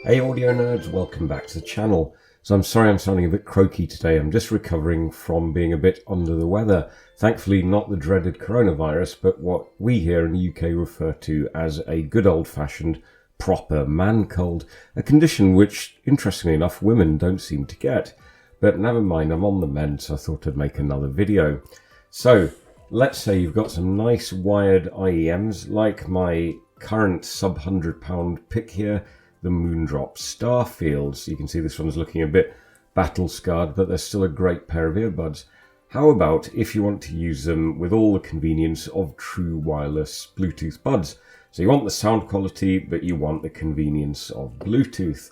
Hey audio nerds, welcome back to the channel. So I'm sorry I'm sounding a bit croaky today. I'm just recovering from being a bit under the weather. Thankfully not the dreaded coronavirus, but what we here in the UK refer to as a good old-fashioned proper man cold, a condition which, interestingly enough, women don't seem to get. But never mind, I'm on the mend, so I thought I'd make another video. So let's say you've got some nice wired IEMs, like my current sub £100 pick here, the Moondrop Starfields. You can see this one's looking a bit battle scarred, but they're still a great pair of earbuds. How about if you want to use them with all the convenience of true wireless Bluetooth buds? So you want the sound quality, but you want the convenience of Bluetooth.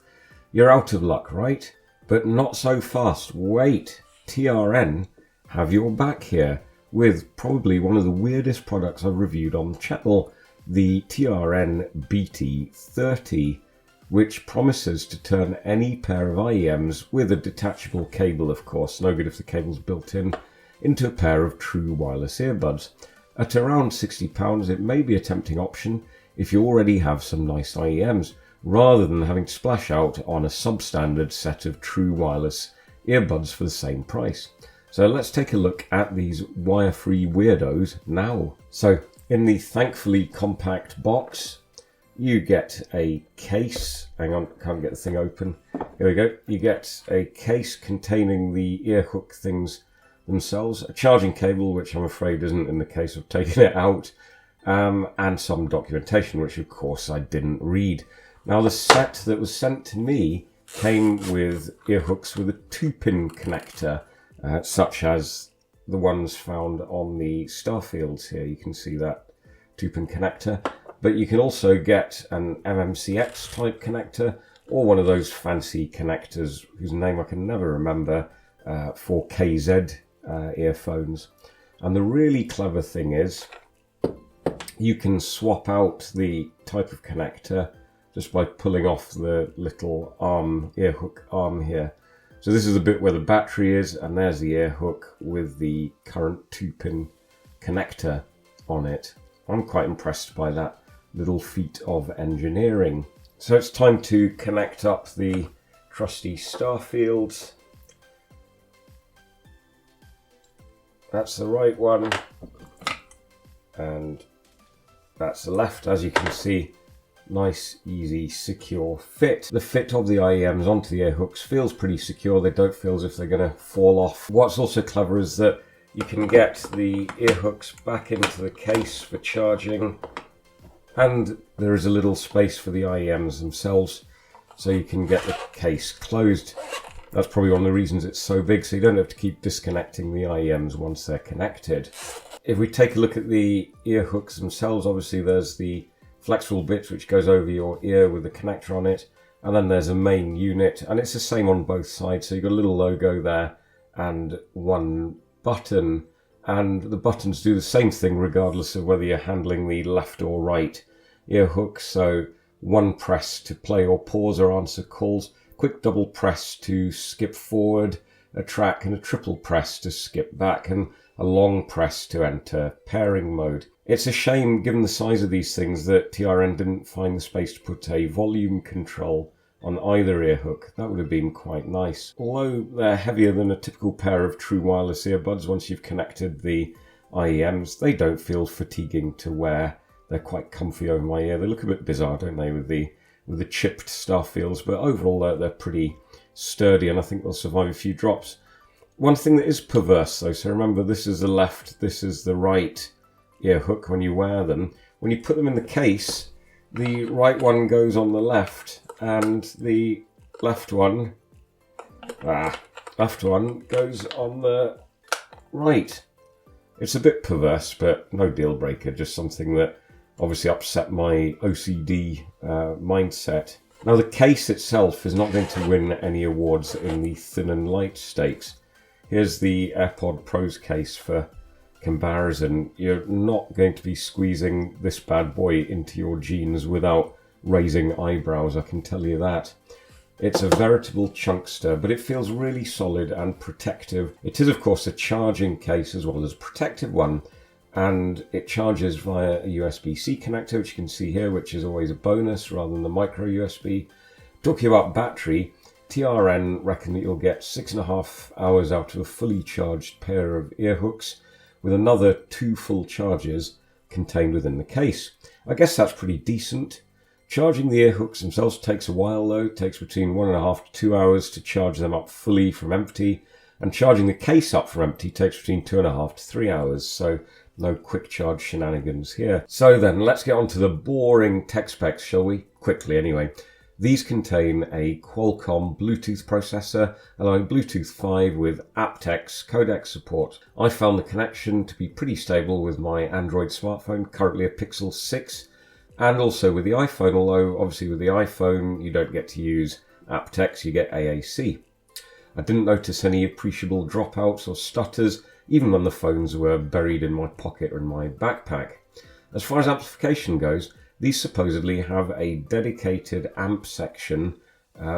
You're out of luck, right? But not so fast. Wait, TRN have your back here with probably one of the weirdest products I've reviewed on the channel, the TRN BT30. Which promises to turn any pair of IEMs with a detachable cable, of course, no good if the cable's built in, into a pair of true wireless earbuds. At around £60, it may be a tempting option if you already have some nice IEMs, rather than having to splash out on a substandard set of true wireless earbuds for the same price. So let's take a look at these wire-free weirdos now. So in the thankfully compact box, you get a case. Hang on, can't get the thing open. Here we go. You get a case containing the ear hook things themselves, a charging cable, which I'm afraid isn't in the case of taking it out, and some documentation, which of course I didn't read. Now the set that was sent to me came with ear hooks with a 2-pin connector, such as the ones found on the Starfields here. You can see that 2-pin connector. But you can also get an MMCX type connector or one of those fancy connectors whose name I can never remember for KZ earphones. And the really clever thing is you can swap out the type of connector just by pulling off the little arm, ear hook arm here. So this is the bit where the battery is, and there's the ear hook with the current 2-pin connector on it. I'm quite impressed by that little feat of engineering. So it's time to connect up the trusty Starfields. That's the right one, and that's the left. As you can see, nice, easy, secure fit. The fit of the IEMs onto the ear hooks feels pretty secure. They don't feel as if they're going to fall off. What's also clever is that you can get the ear hooks back into the case for charging, and there is a little space for the IEMs themselves, so you can get the case closed. That's probably one of the reasons it's so big, so you don't have to keep disconnecting the IEMs once they're connected. If we take a look at the ear hooks themselves, obviously there's the flexible bit which goes over your ear with the connector on it, and then there's a main unit, and it's the same on both sides. So you've got a little logo there and one button. And the buttons do the same thing regardless of whether you're handling the left or right ear hook. So one press to play or pause or answer calls, quick double press to skip forward a track, and a triple press to skip back, and a long press to enter pairing mode. It's a shame, given the size of these things, that TRN didn't find the space to put a volume control on either ear hook. That would have been quite nice. Although they're heavier than a typical pair of true wireless earbuds, once you've connected the IEMs, they don't feel fatiguing to wear. They're quite comfy over my ear. They look a bit bizarre, don't they, with the chipped Starfields, but overall they're pretty sturdy, and I think they'll survive a few drops. One thing that is perverse though, so remember this is the left, this is the right ear hook when you wear them. When you put them in the case, the right one goes on the left, and the left one goes on the right. It's a bit perverse, but no deal breaker, just something that obviously upset my OCD mindset. Now the case itself is not going to win any awards in the thin and light stakes. Here's the AirPod Pro's case for comparison. You're not going to be squeezing this bad boy into your jeans without raising eyebrows, I can tell you that. It's a veritable chunkster, but it feels really solid and protective. It is of course a charging case as well as a protective one, and it charges via a USB-C connector, which you can see here, which is always a bonus rather than the micro USB. Talking about battery, TRN reckon that you'll get 6.5 hours out of a fully charged pair of ear hooks with another 2 full charges contained within the case. I guess that's pretty decent. Charging the ear hooks themselves takes a while though. It takes between 1.5 to 2 hours to charge them up fully from empty, and charging the case up from empty takes between 2.5 to 3 hours, so no quick charge shenanigans here. So then, let's get on to the boring tech specs, shall we? Quickly anyway. These contain a Qualcomm Bluetooth processor, allowing Bluetooth 5 with APT-X codec support. I found the connection to be pretty stable with my Android smartphone, currently a Pixel 6, and also with the iPhone, although obviously with the iPhone you don't get to use APT-X, you get AAC. I didn't notice any appreciable dropouts or stutters, even when the phones were buried in my pocket or in my backpack. As far as amplification goes, these supposedly have a dedicated amp section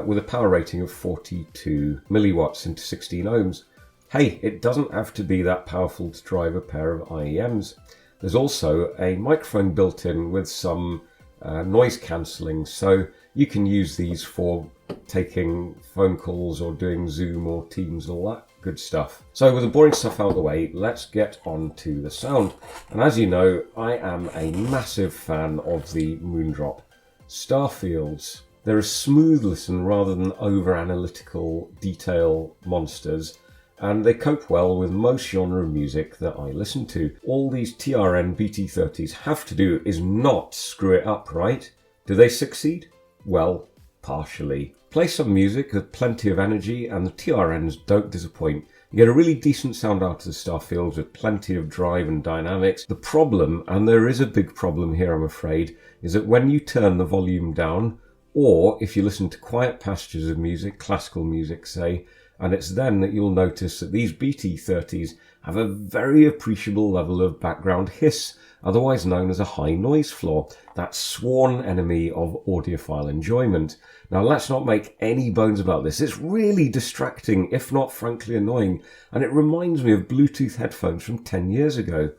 with a power rating of 42 milliwatts into 16 ohms. Hey, it doesn't have to be that powerful to drive a pair of IEMs. There's also a microphone built in with some noise cancelling, so you can use these for taking phone calls or doing Zoom or Teams and all that good stuff. So with the boring stuff out of the way, let's get on to the sound. And as you know, I am a massive fan of the Moondrop Starfields. They're a smooth listen rather than over-analytical detail monsters, and they cope well with most genre of music that I listen to. All these TRN BT30s have to do is not screw it up, right? Do they succeed? Well, partially. Play some music with plenty of energy and the TRNs don't disappoint. You get a really decent sound out of the Starfields with plenty of drive and dynamics. The problem, and there is a big problem here I'm afraid, is that when you turn the volume down, or if you listen to quiet pastures of music, classical music say, and it's then that you'll notice that these BT30s have a very appreciable level of background hiss, otherwise known as a high noise floor, that sworn enemy of audiophile enjoyment. Now let's not make any bones about this, it's really distracting, if not frankly annoying, and it reminds me of Bluetooth headphones from 10 years ago.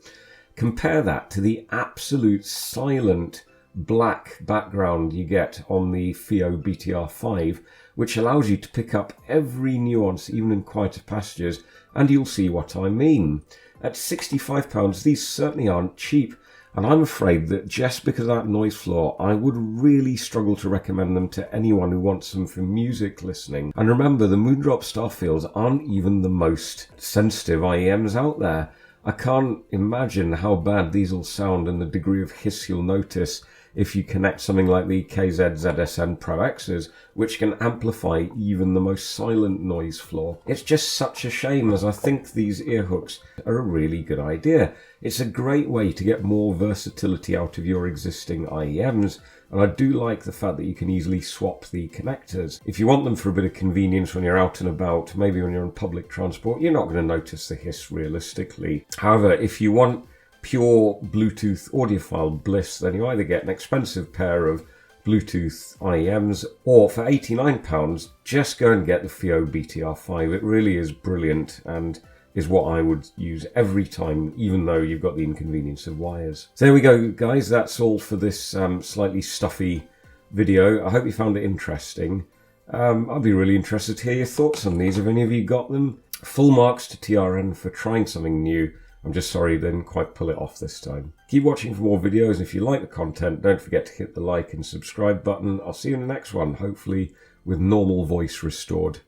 Compare that to the absolute silent black background you get on the FIO BTR5, which allows you to pick up every nuance even in quieter pastures, and you'll see what I mean. At £65, these certainly aren't cheap, and I'm afraid that just because of that noise floor, I would really struggle to recommend them to anyone who wants them for music listening. And remember, the Moondrop Starfields aren't even the most sensitive IEMs out there. I can't imagine how bad these will sound and the degree of hiss you'll notice if you connect something like the KZ ZSN Pro X's, which can amplify even the most silent noise floor. It's just such a shame, as I think these ear hooks are a really good idea. It's a great way to get more versatility out of your existing IEMs, and I do like the fact that you can easily swap the connectors. If you want them for a bit of convenience when you're out and about, maybe when you're on public transport, you're not going to notice the hiss realistically. However, if you want pure Bluetooth audiophile bliss, then you either get an expensive pair of Bluetooth IEMs, or for £89, just go and get the FIO BTR5. It really is brilliant and is what I would use every time, even though you've got the inconvenience of wires. So there we go, guys. That's all for this slightly stuffy video. I hope you found it interesting. I'd be really interested to hear your thoughts on these. Have any of you got them? Full marks to TRN for trying something new. I'm just sorry they didn't quite pull it off this time. Keep watching for more videos, and if you like the content, don't forget to hit the like and subscribe button. I'll see you in the next one, hopefully with normal voice restored.